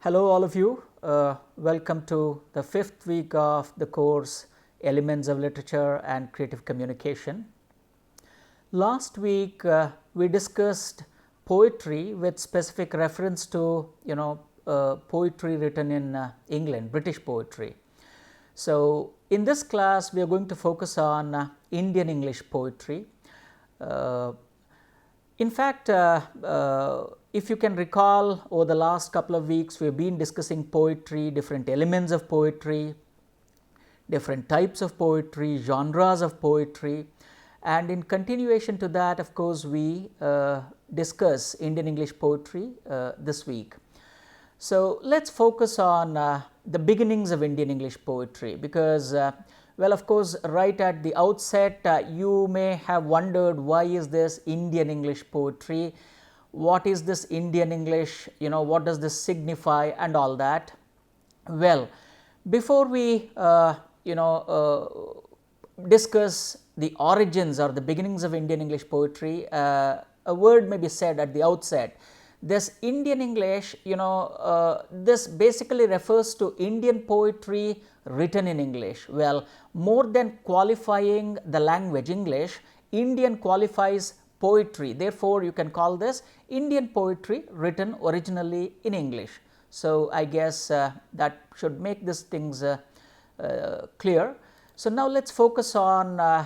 Hello all of you, welcome to the 5th week of the course Elements of Literature and Creative Communication. Last week we discussed poetry with specific reference to poetry written in England, British poetry. So, in this class we are going to focus on Indian English poetry. In fact, if you can recall, over the last couple of weeks we have been discussing poetry, different elements of poetry, different types of poetry, genres of poetry, and in continuation to that, of course, we discuss Indian English poetry this week. So, let us focus on the beginnings of Indian English poetry, because well, of course, right at the outset you may have wondered, why is this Indian English poetry, what is this Indian English, what does this signify and all that. Well, before we discuss the origins or the beginnings of Indian English poetry, a word may be said at the outset. This Indian English, this basically refers to Indian poetry written in English. Well, more than qualifying the language English, Indian qualifies poetry. Therefore, you can call this Indian poetry written originally in English. So, I guess that should make these things clear. So, now let us focus on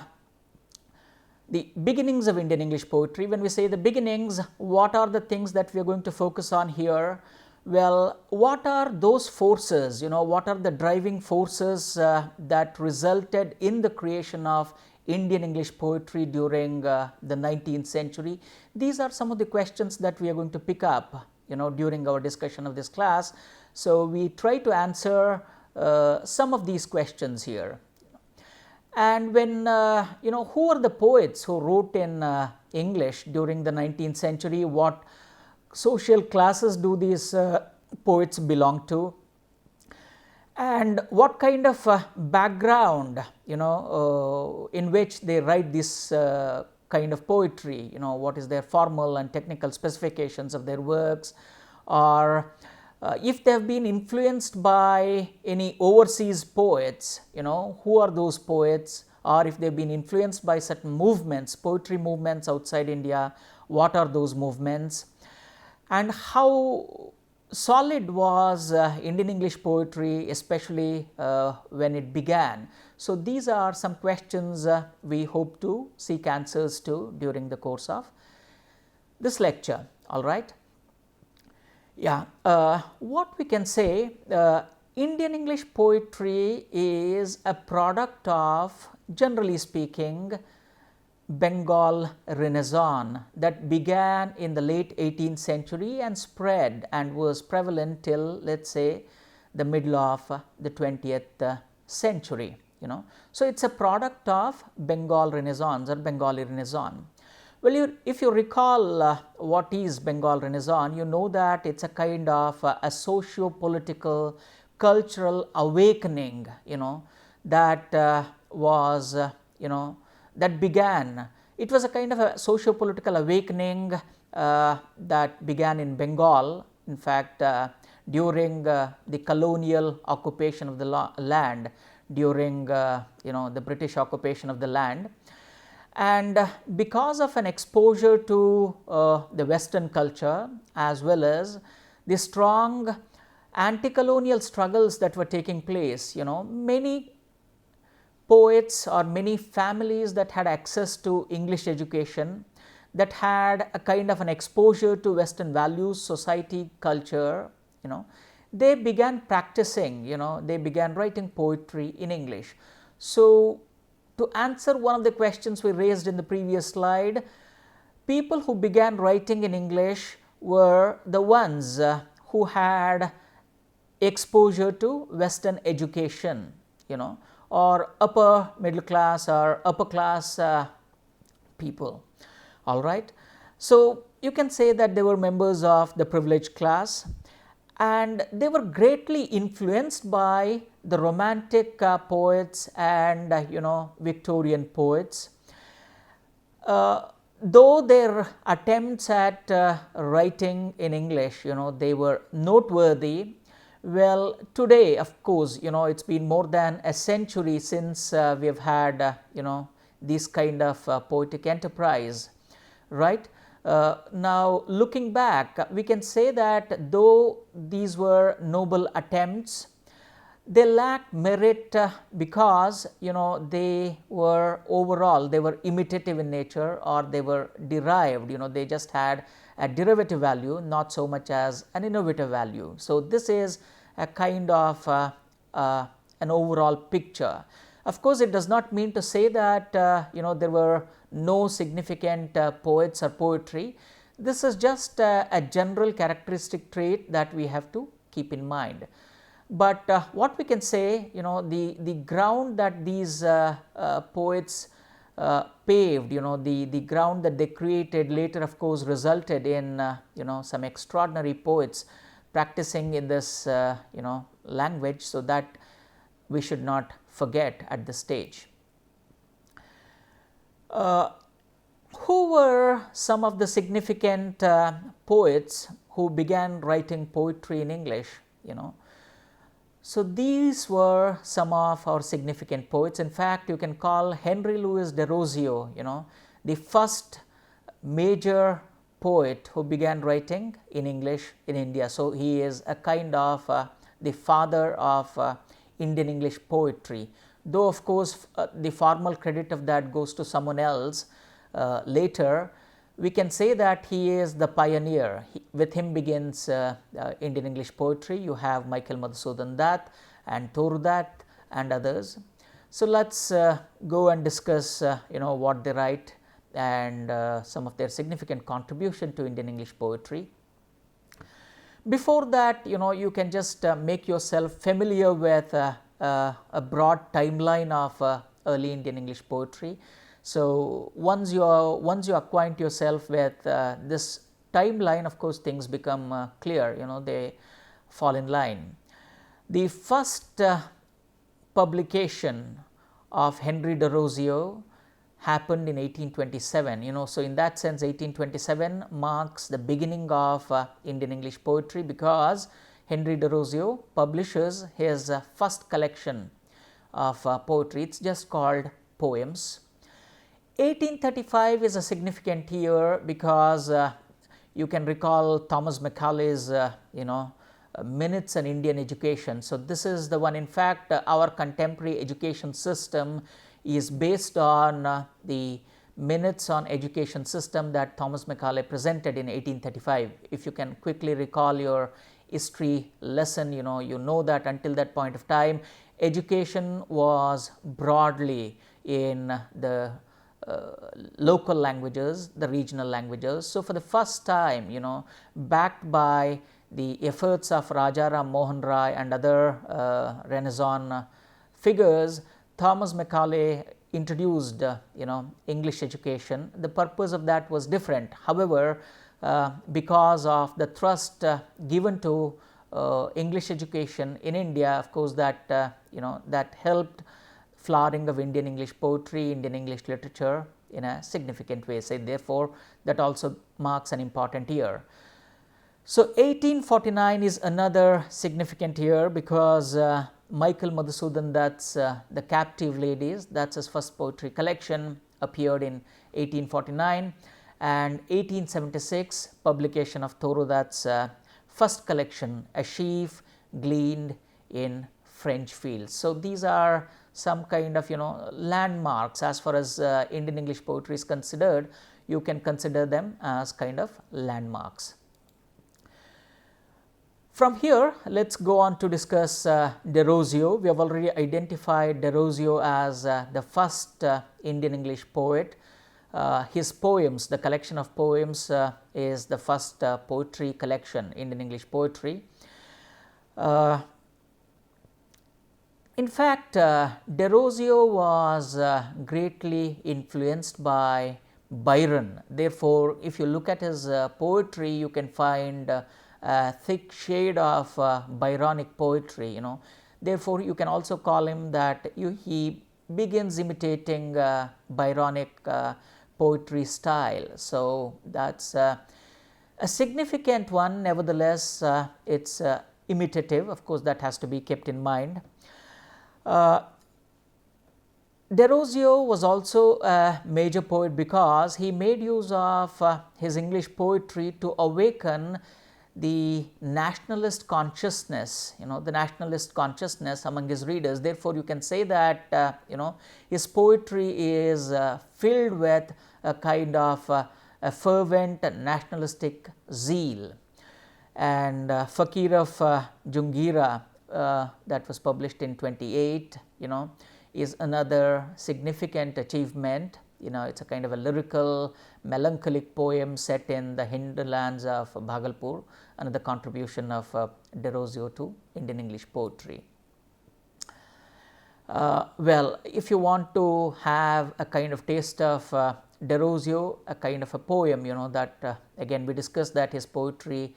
the beginnings of Indian English poetry. When we say the beginnings, what are the things that we are going to focus on here? Well, what are those forces, what are the driving forces that resulted in the creation of Indian English poetry during the 19th century? These are some of the questions that we are going to pick up, during our discussion of this class. So, we try to answer some of these questions here. And when, who are the poets who wrote in English during the 19th century? What social classes do these poets belong to? And what kind of background, in which they write this kind of poetry? What is their formal and technical specifications of their works, or if they have been influenced by any overseas poets, who are those poets, or if they have been influenced by certain movements, poetry movements outside India, what are those movements, and how solid was Indian English poetry, especially when it began. So, these are some questions we hope to seek answers to during the course of this lecture, all right. Yeah, what we can say, Indian English poetry is a product of, generally speaking, Bengal Renaissance that began in the late 18th century and spread and was prevalent till, let us say, the middle of the 20th century. So, it is a product of Bengal Renaissance or Bengali Renaissance. Well, if you recall what is Bengal Renaissance, you know that it is a kind of a socio-political, cultural awakening, that was, that began. It was a kind of a socio-political awakening that began in Bengal, in fact, during the colonial occupation of the land, during the British occupation of the land. And because of an exposure to the Western culture, as well as the strong anti-colonial struggles that were taking place, many poets or many families that had access to English education, that had a kind of an exposure to Western values, society, culture, they began practicing, they began writing poetry in English. So, to answer one of the questions we raised in the previous slide, people who began writing in English were the ones who had exposure to Western education, or upper middle class or upper class people, all right. So, you can say that they were members of the privileged class, and they were greatly influenced by the Romantic poets and Victorian poets. Though their attempts at writing in English, they were noteworthy, Well, today, of course, it's been more than a century since we have had, this kind of poetic enterprise, right? Now, looking back, we can say that though these were noble attempts, they lacked merit because they were overall, they were imitative in nature, or they were derived, they just had a derivative value, not so much as an innovative value. So, this is a kind of an overall picture. Of course, it does not mean to say that there were no significant poets or poetry. This is just a general characteristic trait that we have to keep in mind. But what we can say, the ground that these poets paved, the ground that they created later, of course, resulted in some extraordinary poets practicing in this language, so that we should not forget at this stage. Who were some of the significant poets who began writing poetry in English? So, these were some of our significant poets. In fact, you can call Henry Louis Derozio, the first major poet who began writing in English in India. So, he is a kind of the father of Indian English poetry, though of course the formal credit of that goes to someone else later. We can say that he is the pioneer. With him begins Indian English poetry. You have Michael Madhusudan Dutt and Toru Dutt and others. So, let us go and discuss what they write and some of their significant contribution to Indian English poetry. Before that, you can just make yourself familiar with a broad timeline of early Indian English poetry. So, once you acquaint yourself with this timeline, of course, things become clear, they fall in line. The first publication of Henry Derozio happened in 1827, so in that sense 1827 marks the beginning of Indian English poetry, because Henry Derozio publishes his first collection of poetry. It is just called Poems. 1835 is a significant year because you can recall Thomas Macaulay's Minutes on Indian Education. So, this is the one. In fact, our contemporary education system is based on the Minutes on Education system that Thomas Macaulay presented in 1835. If you can quickly recall your history lesson, you know that until that point of time, education was broadly in the local languages, the regional languages. So, for the first time, backed by the efforts of Rajaram Mohan Rai and other Renaissance figures, Thomas Macaulay introduced English education. The purpose of that was different. However, because of the thrust given to English education in India, of course, that that helped flowering of Indian English poetry, Indian English literature in a significant way. So, therefore, that also marks an important year. So, 1849 is another significant year because Michael Madhusudan Dutt's The Captive Ladies, that is his first poetry collection, appeared in 1849, and 1876 publication of Toru Dutt's first collection, A Sheaf Gleaned in French Fields. So, these are some kind of landmarks as far as Indian English poetry is considered. You can consider them as kind of landmarks. From here, let us go on to discuss Derozio. We have already identified Derozio as the first Indian English poet. His poems, the collection of poems is the first poetry collection, Indian English poetry. In fact, Derozio was greatly influenced by Byron. Therefore, if you look at his poetry, you can find a thick shade of Byronic poetry, Therefore, you can also call him that he begins imitating Byronic poetry style. So, that is a significant one. Nevertheless, it is imitative, of course that has to be kept in mind. Derozio was also a major poet because he made use of his English poetry to awaken the nationalist consciousness, the nationalist consciousness among his readers. Therefore, you can say that his poetry is filled with a kind of a fervent nationalistic zeal. And Fakir of Jungira, that was published in 28, is another significant achievement. It's a kind of a lyrical, melancholic poem set in the hinterlands of Bhagalpur, another contribution of Derozio to Indian English poetry. Well, if you want to have a kind of taste of Derozio, a kind of a poem, that again we discussed that his poetry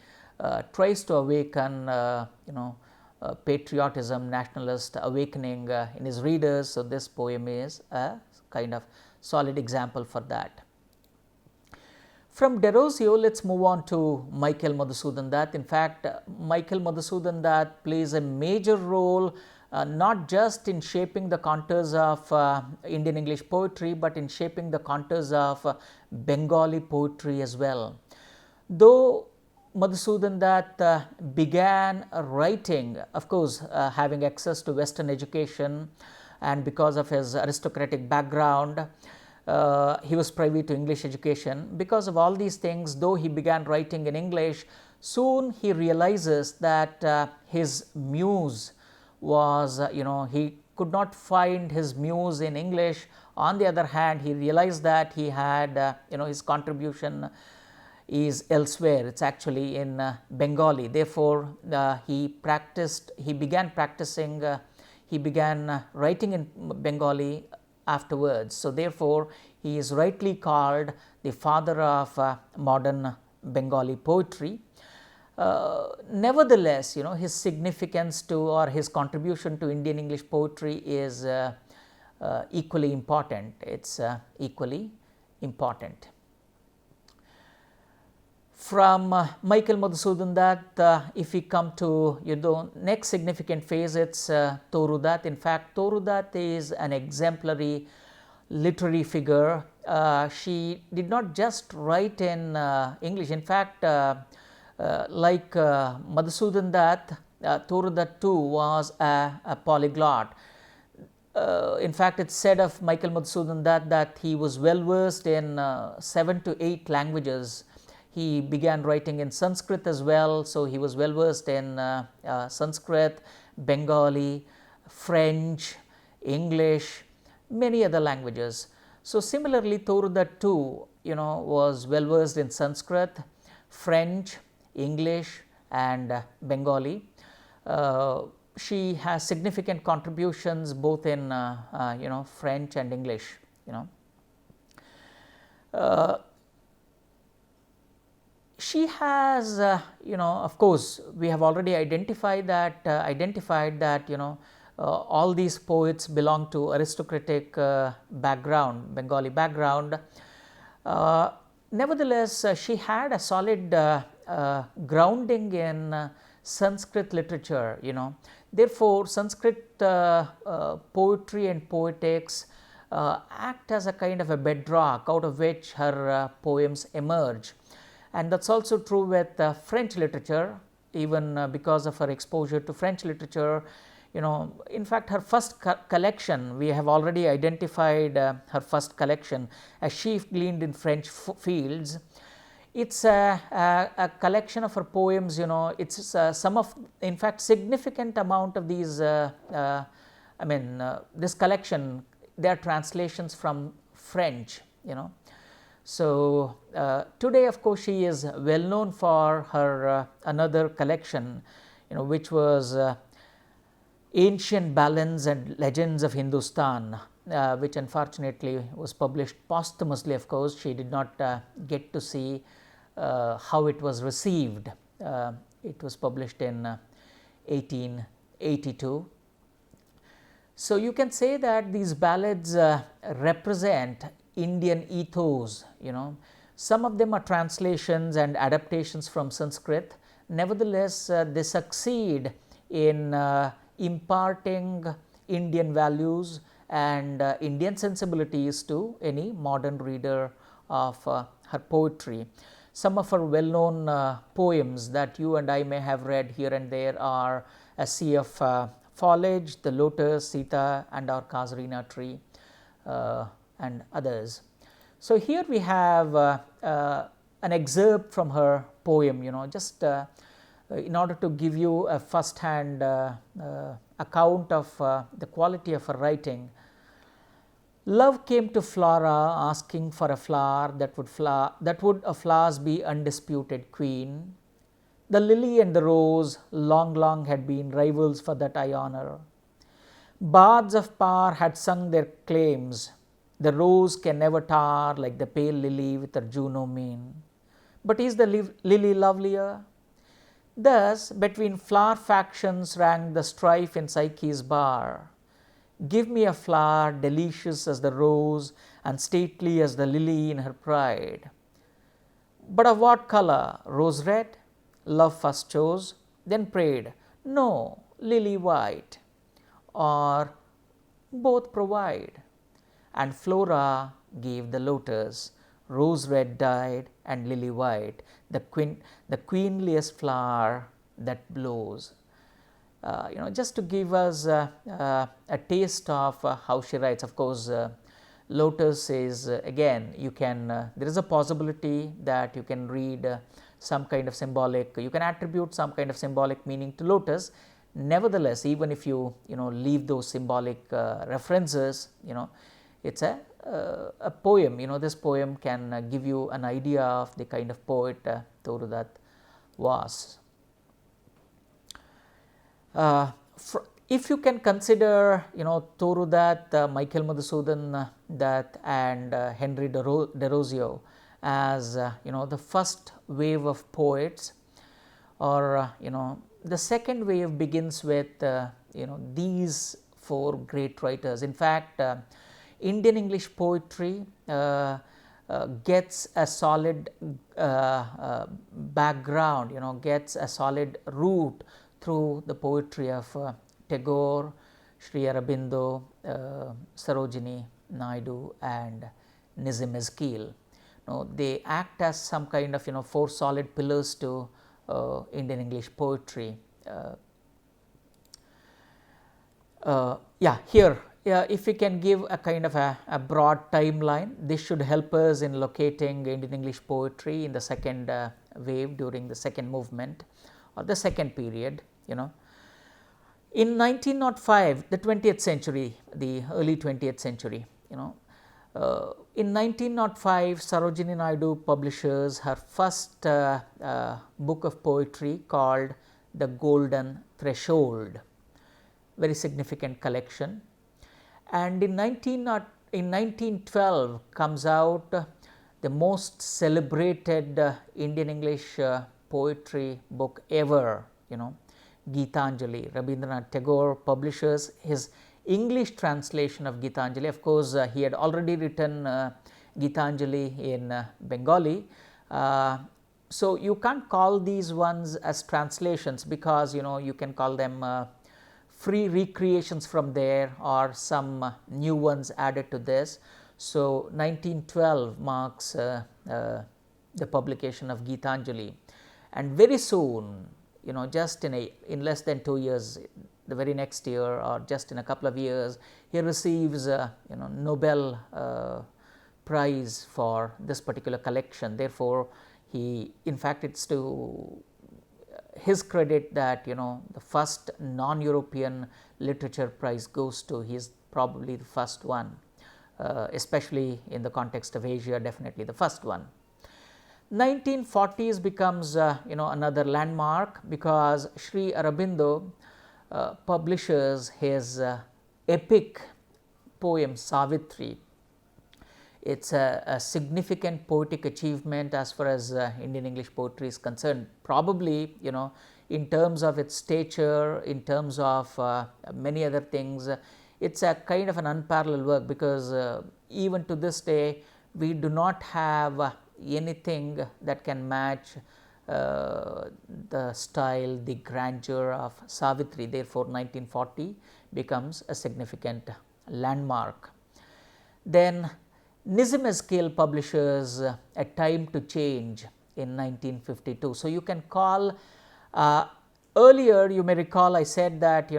tries to awaken, patriotism, nationalist awakening in his readers. So, this poem is a kind of solid example for that. From Derozio, let us move on to Michael Madhusudan Dutt. In fact, Michael Madhusudan Dutt plays a major role not just in shaping the contours of Indian English poetry, but in shaping the contours of Bengali poetry as well. Though Madhusudan Dutt began writing, of course, having access to Western education, and because of his aristocratic background, he was privy to English education. Because of all these things, though he began writing in English, soon he realizes that his muse was, he could not find his muse in English. On the other hand, he realized that he had, his contribution is elsewhere. It's actually in Bengali. Therefore, he began writing in Bengali afterwards. So, therefore, he is rightly called the father of modern Bengali poetry. Nevertheless, his significance to, or his contribution to Indian English poetry is equally important. It's equally important. From Michael Madhusudan Dutt, if we come to next significant phase, it's Toru Dutt. In fact, Toru Dutt is an exemplary literary figure. She did not just write in English. In fact, like Madhusudan Dutt, Toru Dutt too was a polyglot. In fact, it's said of Michael Madhusudan Dutt that he was well versed in 7 to 8 languages. He began writing in Sanskrit as well, so he was well versed in Sanskrit, Bengali, French, English, many other languages. So, similarly, Toru Dutt too, was well versed in Sanskrit, French, English and Bengali. She has significant contributions both in French and English. She has, of course, we have already identified that all these poets belong to aristocratic background, Bengali background. Nevertheless, she had a solid grounding in Sanskrit literature. Therefore, Sanskrit poetry and poetics act as a kind of a bedrock out of which her poems emerge. And that is also true with French literature, even because of her exposure to French literature. In fact, her first collection, we have already identified her first collection, A Sheaf Gleaned in French Fields. It's a collection of her poems, it's some of, in fact, significant amount of these, this collection, they are translations from French, So, today of course, she is well known for her another collection, which was Ancient Ballads and Legends of Hindustan, which unfortunately was published posthumously. Of course, she did not get to see how it was received. It was published in 1882. So, you can say that these ballads represent Indian ethos. Some of them are translations and adaptations from Sanskrit, nevertheless they succeed in imparting Indian values and Indian sensibilities to any modern reader of her poetry. Some of her well known poems that you and I may have read here and there are A Sea of Foliage, The Lotus, Sita and Our Casuarina Tree, and others. So, here we have an excerpt from her poem, just in order to give you a first hand account of the quality of her writing. Love came to Flora asking for a flower that would of flowers be undisputed queen. The lily and the rose long had been rivals for that I honor. Bards of power had sung their claims. The rose can never tar like the pale lily with her Juno mien. But is the lily lovelier? Thus between flower factions rang the strife in Psyche's bar. Give me a flower delicious as the rose and stately as the lily in her pride. But of what color? Rose red? Love first chose, then prayed, no, lily white, or both provide. And Flora gave the lotus, rose red dyed and lily white, the queenliest flower that blows. Just to give us a taste of how she writes. Of course, lotus is again, you can there is a possibility that you can read some kind of symbolic, you can attribute some kind of symbolic meaning to lotus. Nevertheless, even if you leave those symbolic references, it's a poem. This poem can give you an idea of the kind of poet Toru Dutt was. If you can consider Toru Dutt, Michael Madhusudan Dutt and Henry Derozio as the first wave of poets, or the second wave begins with these four great writers. In fact, Indian English poetry gets a solid background, gets a solid root through the poetry of Tagore, Sri Aurobindo, Sarojini Naidoo and Nizam Eskil. They act as some kind of four solid pillars to Indian English poetry. Here if we can give a kind of a broad timeline, this should help us in locating Indian English poetry in the second wave during the second movement or the second period. In 1905, the 20th century, the early 20th century, in 1905, Sarojini Naidoo publishes her first book of poetry called The Golden Threshold, very significant collection. And in 1912 comes out the most celebrated Indian English poetry book ever, Gitanjali. Rabindranath Tagore publishes his English translation of Gitanjali. Of course, he had already written Gitanjali in Bengali. So, you can't call these ones as translations because you can call them free recreations from there or some new ones added to this. So, 1912 marks the publication of Gitanjali, and very soon, just in less than 2 years, the very next year or just in a couple of years, he receives Nobel prize for this particular collection. Therefore, in fact, it's to his credit that the first non-European literature prize goes to. He is probably the first one, especially in the context of Asia, definitely the first one. 1940s becomes another landmark because Sri Aurobindo publishes his epic poem Savitri. It's a significant poetic achievement as far as Indian English poetry is concerned. Probably, in terms of its stature, in terms of many other things, it's a kind of an unparalleled work because even to this day, we do not have anything that can match the style, the grandeur of Savitri. Therefore, 1940 becomes a significant landmark. Then Nizam Esquil publishes A Time to Change in 1952. So, you can call earlier, you may recall I said that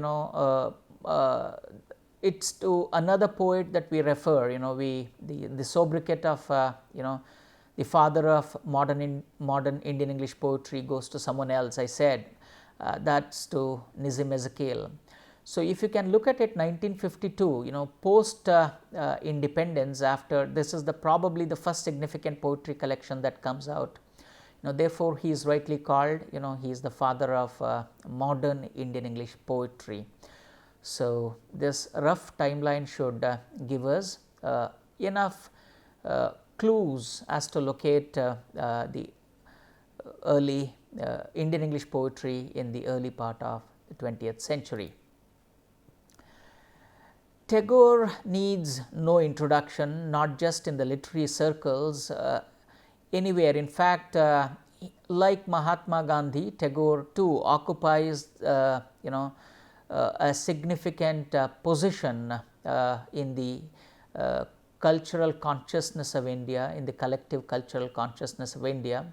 it's to another poet that we refer, the sobriquet of the father of modern Indian English poetry goes to someone else. I said that's to Nizam Esquil. So, if you can look at it, 1952, post independence, after this is probably the first significant poetry collection that comes out. Therefore, he is rightly called, he is the father of modern Indian English poetry. So, this rough timeline should give us enough clues as to locate the early Indian English poetry in the early part of the 20th century. Tagore needs no introduction, not just in the literary circles, anywhere. In fact, like Mahatma Gandhi, Tagore too occupies a significant position in the cultural consciousness of India, in the collective cultural consciousness of India,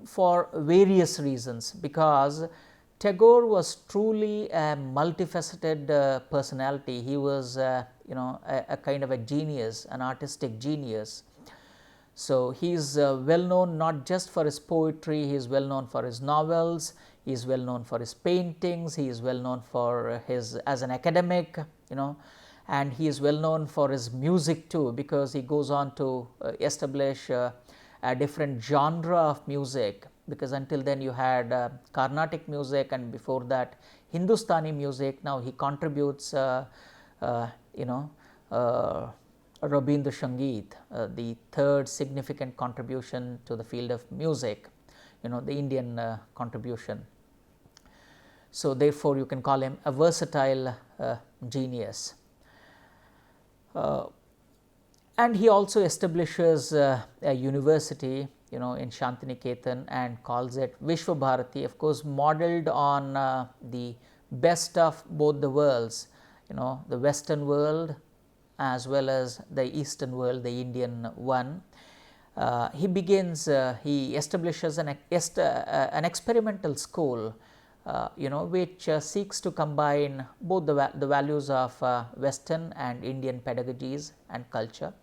for various reasons, because Tagore was truly a multifaceted personality. He was a kind of a genius, an artistic genius. So, he is well known not just for his poetry, he is well known for his novels, he is well known for his paintings, he is well known for his as an academic, and he is well known for his music too, because he goes on to establish a different genre of music, because until then you had Carnatic music, and before that Hindustani music. Now he contributes Rabindra Sangeet, the third significant contribution to the field of music, the Indian contribution. So, therefore, you can call him a versatile genius. And he also establishes a university, in Shantiniketan, and calls it Vishwa Bharati, of course, modeled on the best of both the worlds, the Western world as well as the Eastern world, the Indian one. He establishes an experimental school, which seeks to combine both the values of Western and Indian pedagogies and culture.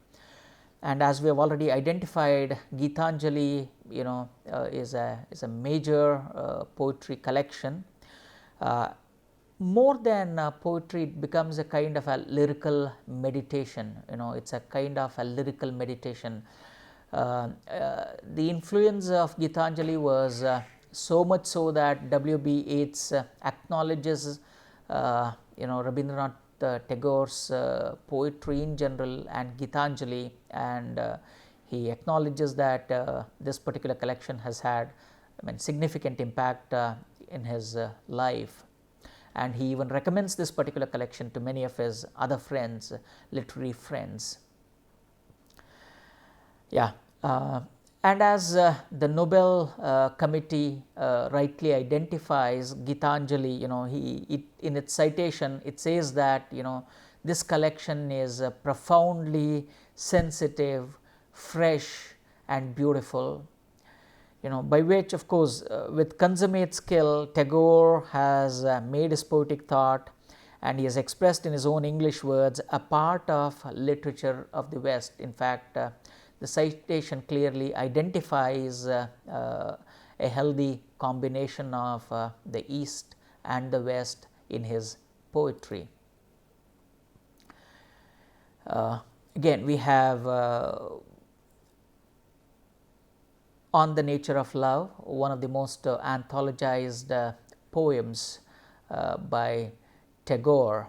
And as we have already identified, Gitanjali, is a major poetry collection. More than poetry, it becomes a kind of a lyrical meditation. It's a kind of a lyrical meditation. The influence of Gitanjali was so much so that W.B. Yeats acknowledges, Rabindranath Tagore's poetry in general and Gitanjali, and he acknowledges that this particular collection has had significant impact in his life, and he even recommends this particular collection to many of his other friends, literary friends. And as the Nobel Committee rightly identifies Gitanjali, in its citation it says that this collection is profoundly sensitive, fresh and beautiful, by which, of course, with consummate skill, Tagore has made his poetic thought, and he has expressed in his own English words a part of literature of the West. In fact, the citation clearly identifies a healthy combination of the East and the West in his poetry. Again, we have On the Nature of Love, one of the most anthologized poems by Tagore.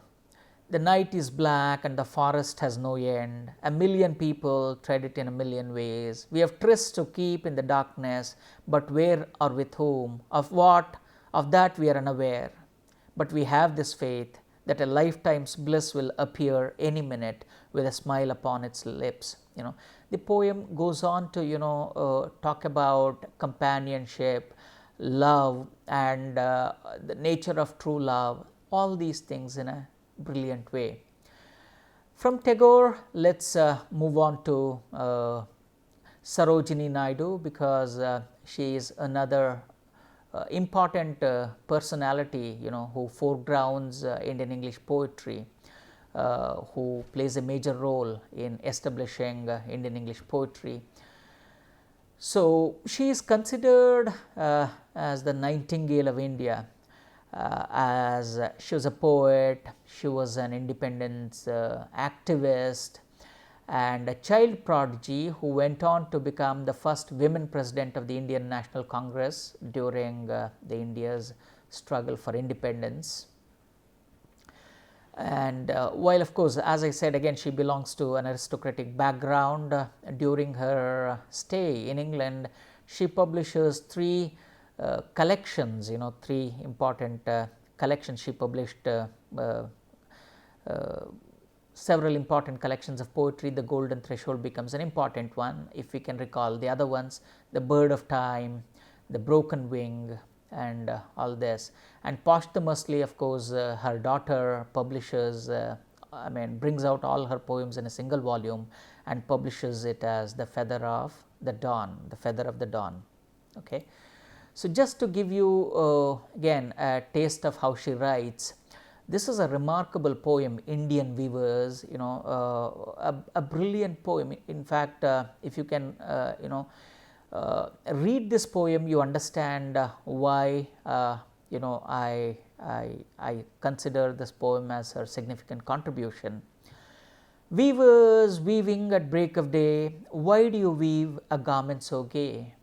The night is black and the forest has no end. A million people tread it in a million ways. We have trysts to keep in the darkness, but where or with whom? Of what? Of that we are unaware. But we have this faith that a lifetime's bliss will appear any minute with a smile upon its lips. The poem goes on to talk about companionship, love, and the nature of true love, all these things in a brilliant way. From Tagore, let's move on to Sarojini Naidoo, because she is another important personality who foregrounds Indian English poetry, who plays a major role in establishing Indian English poetry. So, she is considered as the Nightingale of India, as she was a poet, she was an independence activist, and a child prodigy who went on to become the first women president of the Indian National Congress during the India's struggle for independence. And while of course, as I said again, she belongs to an aristocratic background, during her stay in England, she publishes three collections, three important collections. She published several important collections of poetry. The Golden Threshold becomes an important one, if we can recall the other ones, The Bird of Time, The Broken Wing, and all this. And posthumously, of course, her daughter publishes, brings out all her poems in a single volume and publishes it as The Feather of the Dawn, The Feather of the Dawn. Okay. So, just to give you again a taste of how she writes, this is a remarkable poem, Indian Weavers, a brilliant poem. In fact, if you can, read this poem, you understand why, I consider this poem as her significant contribution. Weavers, weaving at break of day, why do you weave a garment so gay?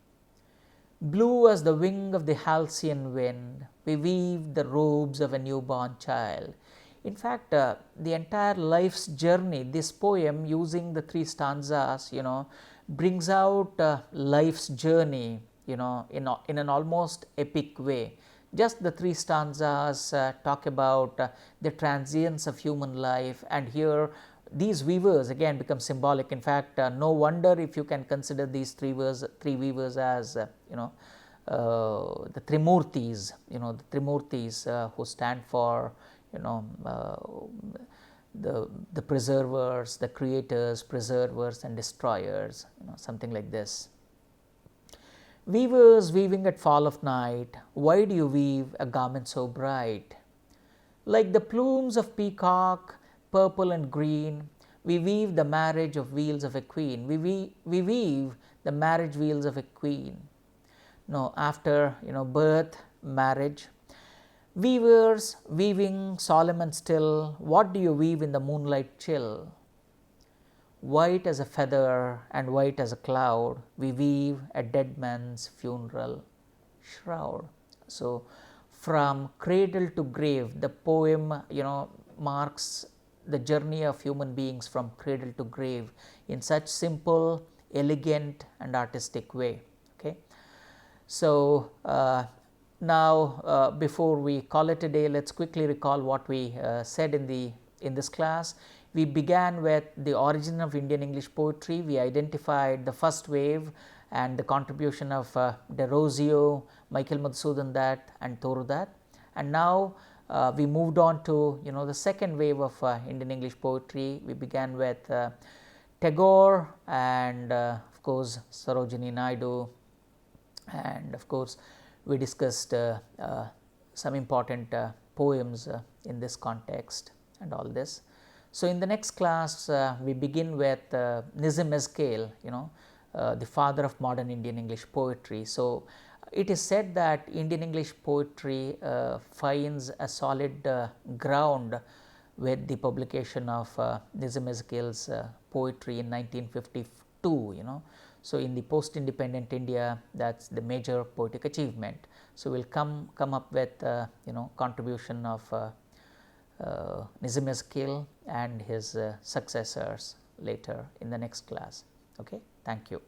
Blue as the wing of the halcyon wind, we weave the robes of a newborn child. In fact, the entire life's journey, this poem, using the three stanzas, brings out life's journey, in an almost epic way. Just the three stanzas talk about the transience of human life, and here these weavers again become symbolic. In fact, no wonder if you can consider these three weavers as the Trimurtis, who stand for the preservers, the creators, preservers and destroyers, something like this. Weavers, weaving at fall of night, why do you weave a garment so bright? Like the plumes of peacock, purple and green, we weave the marriage of wheels of a queen. We weave the marriage wheels of a queen. No, after birth, marriage. Weavers, weaving solemn and still, what do you weave in the moonlight chill? White as a feather and white as a cloud, we weave a dead man's funeral shroud. So, from cradle to grave, the poem marks the journey of human beings from cradle to grave in such simple, elegant and artistic way. Okay. So, now before we call it a day, let's quickly recall what we said in this class. We began with the origin of Indian English poetry. We identified the first wave and the contribution of Derozio, Michael Madhusudan Dutt and Toru. And now we moved on to the second wave of Indian English poetry. We began with Tagore and of course Sarojini Naidoo, and of course we discussed some important poems in this context and all this. So, in the next class we begin with Nizam Ezekale, the father of modern Indian English poetry. So, it is said that Indian English poetry finds a solid ground with the publication of Nizam Ezekale's poetry in 1952, So, in the post-independent India, that's the major poetic achievement. So, we will come up with contribution of Nizam Ezekale and his successors later in the next class. Okay, thank you.